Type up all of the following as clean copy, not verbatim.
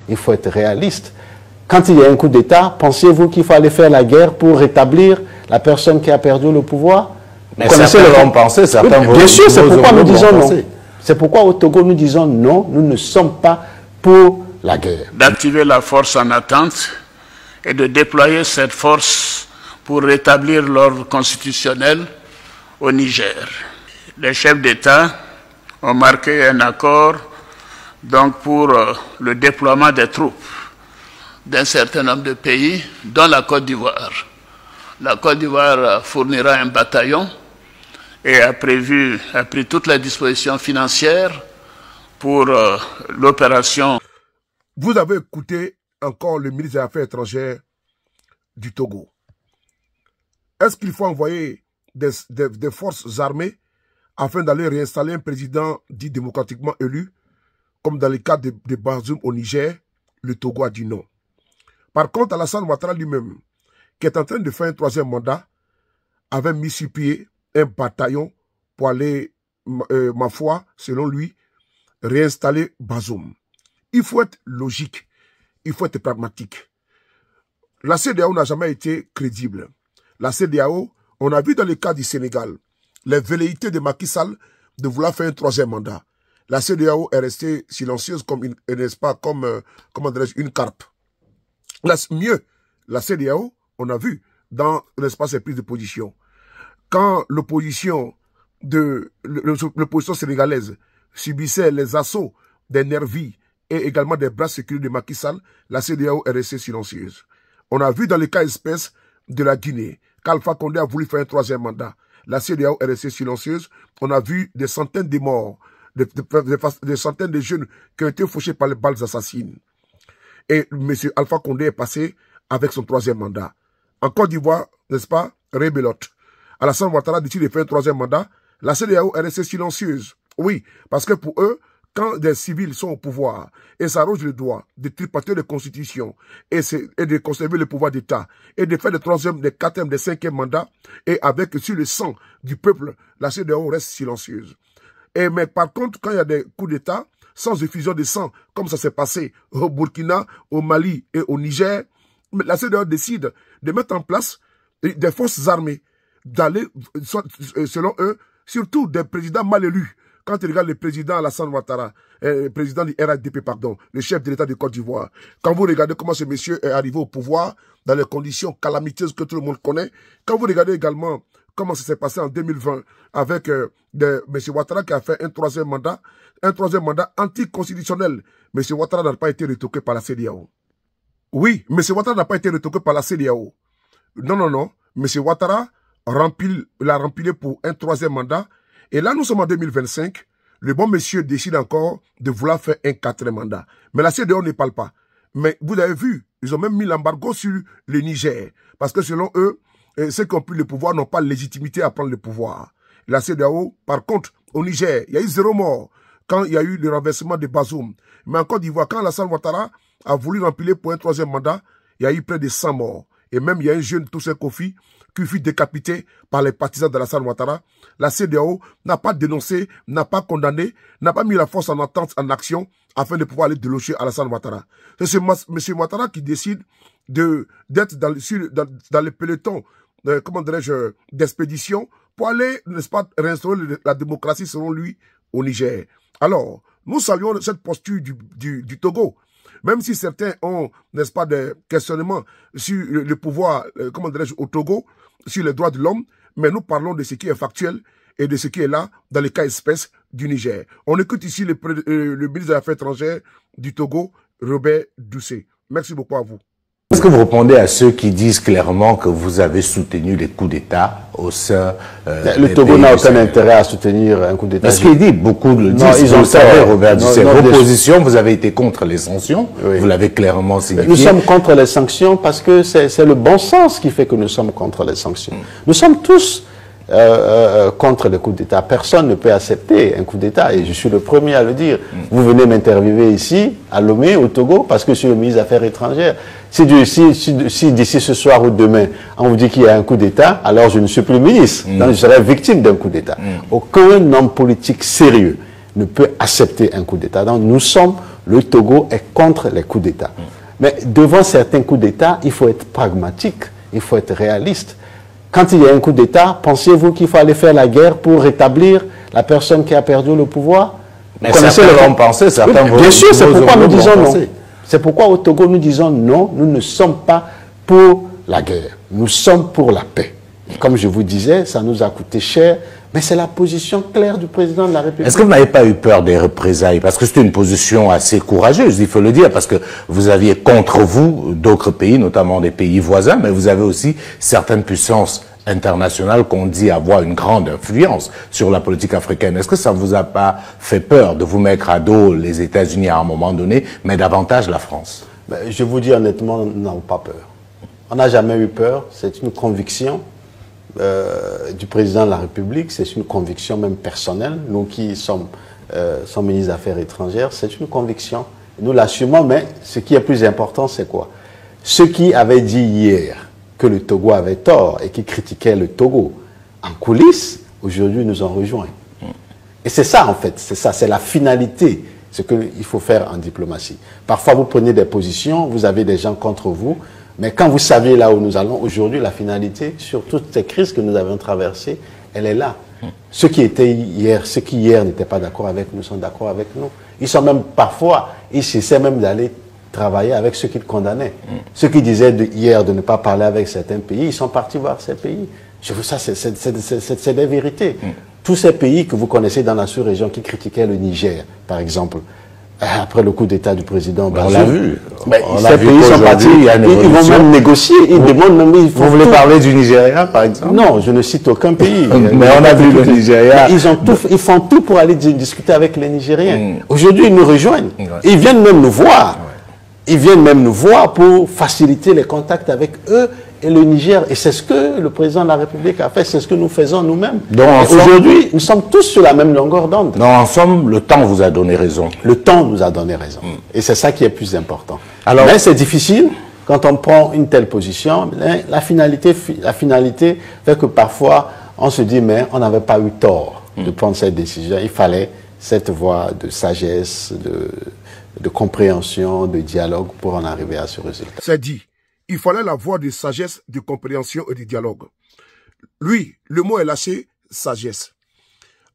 Il faut être réaliste. Quand il y a un coup d'État, pensez-vous qu'il faut aller faire la guerre pour rétablir la personne qui a perdu le pouvoir? Mais certains vont penser, certains vont... Bien sûr, c'est pourquoi nous disons non. C'est pourquoi au Togo, nous disons non, nous ne sommes pas pour la guerre. D'activer la force en attente et de déployer cette force pour rétablir l'ordre constitutionnel au Niger. Les chefs d'État ont marqué un accord donc pour le déploiement des troupes d'un certain nombre de pays, dont la Côte d'Ivoire. La Côte d'Ivoire fournira un bataillon et a pris toutes les dispositions financières pour l'opération. Vous avez écouté encore le ministre des Affaires étrangères du Togo. Est-ce qu'il faut envoyer des forces armées afin d'aller réinstaller un président dit démocratiquement élu, comme dans le cas de Bazoum au Niger? Le Togo a dit non. Par contre, Alassane Ouattara lui-même, qui est en train de faire un troisième mandat, avait mis sur pied un bataillon pour aller, ma foi, selon lui, réinstaller Bazoum. Il faut être logique, il faut être pragmatique. La CEDEAO n'a jamais été crédible. La CEDEAO, on a vu dans le cas du Sénégal, les velléités de Macky Sall de vouloir faire un troisième mandat. La CEDEAO est restée silencieuse comme une, n'est-ce pas, comme, comment dirais-je, une carpe. Mieux, la CEDEAO, on a vu dans l'espace ses prises de position. Quand l'opposition sénégalaise subissait les assauts des nervis et également des bras sécuritaires de Macky Sall, la CEDEAO est restée silencieuse. On a vu dans le cas espèce de la Guinée, qu'Alpha Condé a voulu faire un troisième mandat. La CEDEAO est restée silencieuse. On a vu des centaines de morts, des centaines de jeunes qui ont été fauchés par les balles assassines. Et M. Alpha Condé est passé avec son troisième mandat. En Côte d'Ivoire, n'est-ce pas, rebelote. Alassane Ouattara décide de faire un troisième mandat. La CEDEAO est restée silencieuse. Oui, parce que pour eux, quand des civils sont au pouvoir et s'arrogent le droit de tripoter les constitutions et de conserver le pouvoir d'État et de faire le troisième, le quatrième, le cinquième mandat et avec sur le sang du peuple, la CEDEAO reste silencieuse. Mais par contre, quand il y a des coups d'État, sans effusion de sang, comme ça s'est passé au Burkina, au Mali et au Niger, la CEDEAO décide de mettre en place des forces armées, d'aller, selon eux, surtout des présidents mal élus. Quand tu regardes le président Alassane Ouattara, le président du RDP, pardon, le chef de l'État de Côte d'Ivoire, quand vous regardez comment ce monsieur est arrivé au pouvoir, dans les conditions calamiteuses que tout le monde connaît, quand vous regardez également comment ça s'est passé en 2020 avec M. Ouattara qui a fait un troisième mandat anticonstitutionnel. M. Ouattara n'a pas été retoqué par la CEDEAO. Oui, M. Ouattara n'a pas été retoqué par la CEDEAO. Non, non, non. M. Ouattara l'a rempli pour un troisième mandat. Et là, nous sommes en 2025. Le bon monsieur décide encore de vouloir faire un quatrième mandat. Mais la CEDEAO ne parle pas. Mais vous avez vu, ils ont même mis l'embargo sur le Niger. Parce que selon eux, ceux qui ont pris le pouvoir n'ont pas de légitimité à prendre le pouvoir. La CEDEAO, par contre, au Niger, il y a eu 0 mort quand il y a eu le renversement de Bazoum. Mais en Côte d'Ivoire, quand Alassane Ouattara a voulu remplir pour un troisième mandat, il y a eu près de 100 morts. Et même, il y a un jeune Toussaint Kofi qui fut décapité par les partisans d'Alassane Ouattara. La CEDEAO n'a pas dénoncé, n'a pas condamné, n'a pas mis la force en attente, en action, afin de pouvoir aller déloger Alassane Ouattara. C'est M. Ouattara qui décide d'être dans le peloton, comment dirais-je, d'expédition, pour aller, n'est-ce pas, réinstaurer la démocratie selon lui au Niger. Alors, nous saluons cette posture du Togo. Même si certains ont, n'est-ce pas, des questionnements sur le pouvoir, comment dirais-je, au Togo, sur les droits de l'homme, mais nous parlons de ce qui est factuel et de ce qui est là dans les cas espèces du Niger. On écoute ici le ministre des Affaires étrangères du Togo, Robert Doucet. Merci beaucoup à vous. Est-ce que vous répondez à ceux qui disent clairement que vous avez soutenu les coups d'État au sein le Togo n'a aucun intérêt à soutenir un coup d'État. Parce qu'il dit, beaucoup le disent, non, ils ont savez, Robert Doucet, vos positions, vous avez été contre les sanctions, oui. Vous l'avez clairement signifié. Nous sommes contre les sanctions parce que c'est le bon sens qui fait que nous sommes contre les sanctions. Nous sommes tous contre le coup d'État. Personne ne peut accepter un coup d'État et je suis le premier à le dire. Vous venez m'interviewer ici, à Lomé, au Togo, parce que je suis le ministre des Affaires étrangères. Si d'ici ce soir ou demain, on vous dit qu'il y a un coup d'État, alors je ne suis plus ministre. Donc je serai victime d'un coup d'État. Aucun homme politique sérieux ne peut accepter un coup d'État. Donc nous sommes le Togo est contre les coups d'État. Mais devant certains coups d'État, il faut être pragmatique, il faut être réaliste. Quand il y a un coup d'État, pensez-vous qu'il faut aller faire la guerre pour rétablir la personne qui a perdu le pouvoir? Mais certains l'ont pensé, certains vont... Bien sûr, c'est pourquoi nous disons non. C'est pourquoi au Togo, nous disons non, nous ne sommes pas pour la guerre. Nous sommes pour la paix. Et comme je vous disais, ça nous a coûté cher, mais c'est la position claire du président de la République. Est-ce que vous n'avez pas eu peur des représailles? Parce que c'était une position assez courageuse, il faut le dire, parce que vous aviez contre vous d'autres pays, notamment des pays voisins, mais vous avez aussi certaines puissances internationales qu'on dit avoir une grande influence sur la politique africaine. Est-ce que ça ne vous a pas fait peur de vous mettre à dos les États-Unis à un moment donné, mais davantage la France? Je vous dis honnêtement, nous n'avons pas peur. On n'a jamais eu peur, c'est une conviction du président de la République, c'est une conviction même personnelle. Nous qui sommes ministres des Affaires étrangères, c'est une conviction. Nous l'assumons, mais ce qui est plus important, c'est quoi? Ceux qui avaient dit hier que le Togo avait tort et qui critiquaient le Togo en coulisses, aujourd'hui nous en rejoignent. Et c'est ça en fait, c'est ça, c'est la finalité, ce qu'il faut faire en diplomatie. Parfois vous prenez des positions, vous avez des gens contre vous, mais quand vous saviez là où nous allons, aujourd'hui la finalité, sur toutes ces crises que nous avons traversées, elle est là. Ceux qui hier n'étaient pas d'accord avec nous sont d'accord avec nous. Ils sont même parfois, ils essaient même d'aller travailler avec ceux qui le condamnaient. Ceux qui disaient hier de ne pas parler avec certains pays, ils sont partis voir ces pays. Je veux ça, c'est des vérités. Tous ces pays que vous connaissez dans la sous-région qui critiquaient le Niger, par exemple, après le coup d'État du président Bazoum. On l'a vu. Ces pays sont partis, ils vont même négocier, ils demandent même... Vous voulez parler du Nigeria, par exemple? Non, je ne cite aucun pays. Mais on a vu le Nigeria. Ils font tout pour aller discuter avec les Nigériens. Aujourd'hui, ils nous rejoignent. Ils viennent même nous voir. Ils viennent même nous voir pour faciliter les contacts avec eux et le Niger. Et c'est ce que le président de la République a fait, c'est ce que nous faisons nous-mêmes. Aujourd'hui, nous sommes tous sur la même longueur d'onde. Non, en somme, le temps vous a donné raison. Le temps nous a donné raison. Et c'est ça qui est plus important. Alors, mais c'est difficile quand on prend une telle position. La finalité fait que parfois, on se dit, mais on n'avait pas eu tort de prendre cette décision. Il fallait cette voie de sagesse, de compréhension, de dialogue pour en arriver à ce résultat. C'est dit. Il fallait la voie de sagesse, de compréhension et de dialogue. Lui, le mot est lâché, sagesse.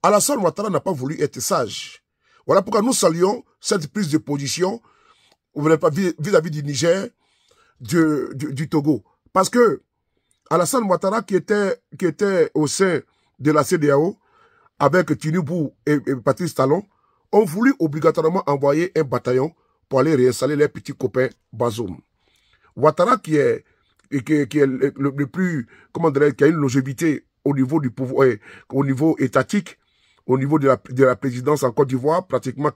Alassane Ouattara n'a pas voulu être sage. Voilà pourquoi nous saluons cette prise de position vis-à-vis du Niger, du Togo. Parce que Alassane Ouattara, qui était au sein de la CEDEAO, avec Tinubou et Patrice Talon, ont voulu obligatoirement envoyer un bataillon pour aller réinstaller les petits copains Bazoum. Ouattara, qui est le plus, comment dirais-je, qui a une longévité au niveau du pouvoir, au niveau étatique, au niveau de la présidence en Côte d'Ivoire, pratiquement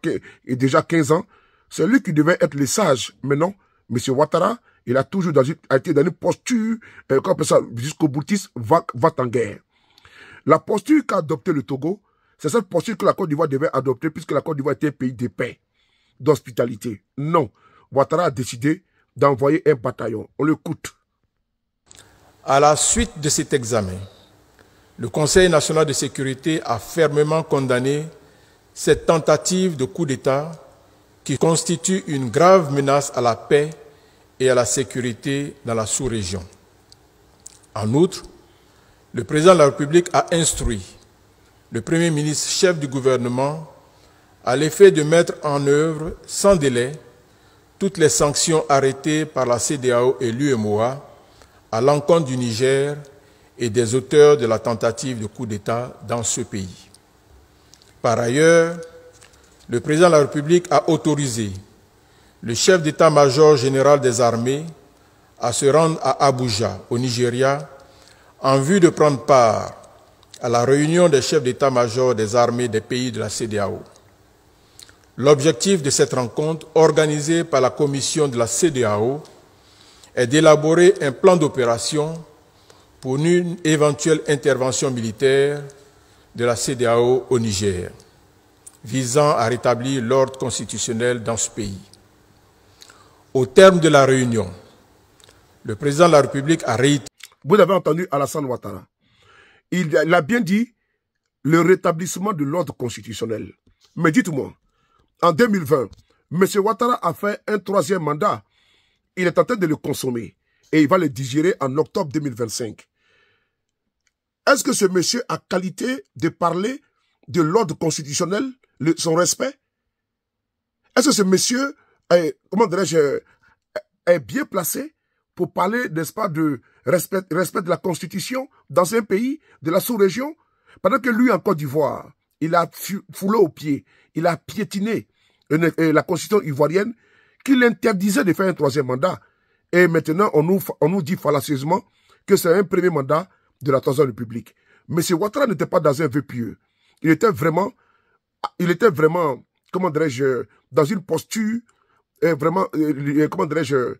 et déjà 15 ans, c'est lui qui devait être le sage. Mais non, M. Ouattara, il a toujours été dans une posture, jusqu'au boutiste, va en guerre. La posture qu'a adoptée le Togo, c'est cette posture que la Côte d'Ivoire devait adopter, puisque la Côte d'Ivoire était un pays de paix, d'hospitalité. Non, Ouattara a décidé d'envoyer un bataillon. On l'écoute. À la suite de cet examen, le Conseil national de sécurité a fermement condamné cette tentative de coup d'État qui constitue une grave menace à la paix et à la sécurité dans la sous-région. En outre, le président de la République a instruit le Premier ministre chef du gouvernement à l'effet de mettre en œuvre sans délai toutes les sanctions arrêtées par la CEDEAO et l'UEMOA à l'encontre du Niger et des auteurs de la tentative de coup d'État dans ce pays. Par ailleurs, le président de la République a autorisé le chef d'état-major général des armées à se rendre à Abuja, au Nigeria, en vue de prendre part à la réunion des chefs d'état-major des armées des pays de la CEDEAO. L'objectif de cette rencontre, organisée par la commission de la CEDEAO, est d'élaborer un plan d'opération pour une éventuelle intervention militaire de la CEDEAO au Niger, visant à rétablir l'ordre constitutionnel dans ce pays. Au terme de la réunion, le président de la République a réitéré... Vous avez entendu Alassane Ouattara. Il a bien dit le rétablissement de l'ordre constitutionnel. Mais dites-moi, en 2020, M. Ouattara a fait un 3e mandat. Il est en train de le consommer. Et il va le digérer en octobre 2025. Est-ce que ce monsieur a qualité de parler de l'ordre constitutionnel, son respect? Est-ce que ce monsieur est, comment dirais-je, est bien placé pour parler, n'est-ce pas, de respect de la Constitution dans un pays de la sous-région? Pendant que lui, en Côte d'Ivoire, il a foulé aux pieds, il a piétiné la Constitution ivoirienne qui l'interdisait de faire un 3e mandat. Et maintenant, on nous dit fallacieusement que c'est un 1er mandat de la 3e République. M. Ouattara n'était pas dans un vœu pieux. Il était vraiment, comment dirais-je, dans une posture vraiment, comment dirais-je,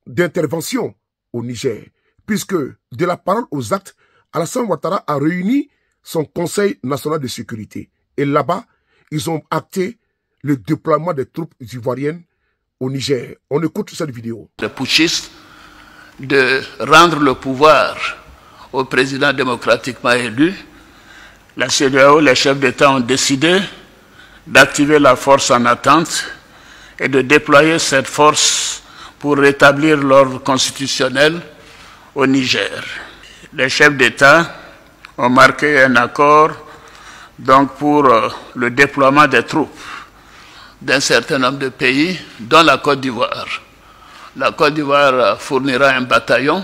d'intervention au Niger. Puisque, de la parole aux actes, Alassane Ouattara a réuni son Conseil national de sécurité. Et là-bas, ils ont acté le déploiement des troupes ivoiriennes au Niger. On écoute cette vidéo. Les putschistes de rendre le pouvoir au président démocratiquement élu, la CEDEAO, les chefs d'État ont décidé d'activer la force en attente et de déployer cette force pour rétablir l'ordre constitutionnel au Niger. Les chefs d'État ont marqué un accord donc pour le déploiement des troupes d'un certain nombre de pays, dont la Côte d'Ivoire. La Côte d'Ivoire fournira un bataillon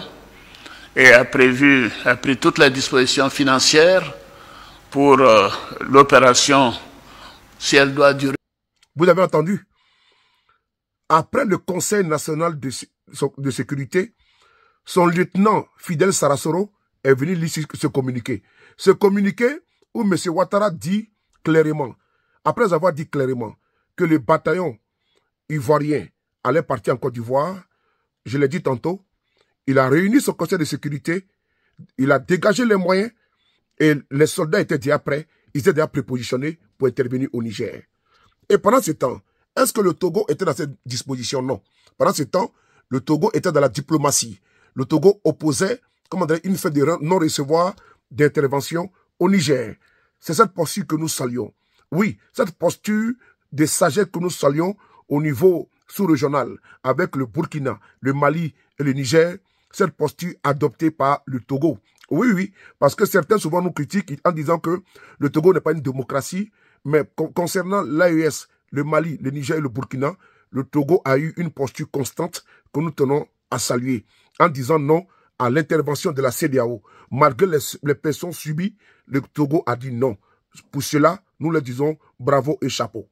et a pris toutes les dispositions financières pour l'opération, si elle doit durer. Vous avez entendu? Après le Conseil national de sécurité, son lieutenant Fidel Sarasoro est venu lire ce communiqué. Ce communiqué où M. Ouattara dit clairement, après avoir dit clairement que le bataillon ivoirien allait partir en Côte d'Ivoire, je l'ai dit tantôt, il a réuni son conseil de sécurité, il a dégagé les moyens et les soldats étaient déjà prêts, ils étaient déjà prépositionnés pour intervenir au Niger. Et pendant ce temps, est-ce que le Togo était dans cette disposition? Non. Pendant ce temps, le Togo était dans la diplomatie. Le Togo opposait, comment dire, une fête de non-recevoir d'intervention au Niger. C'est cette posture que nous saluons. Oui, cette posture de sagesse que nous saluons au niveau sous-régional, avec le Burkina, le Mali et le Niger, cette posture adoptée par le Togo. Oui, oui, parce que certains souvent nous critiquent en disant que le Togo n'est pas une démocratie, mais concernant l'AES, le Mali, le Niger et le Burkina, le Togo a eu une posture constante que nous tenons à saluer, en disant non à l'intervention de la CEDEAO. Malgré les pressions subies, le Togo a dit non. Pour cela, nous leur disons bravo et chapeau.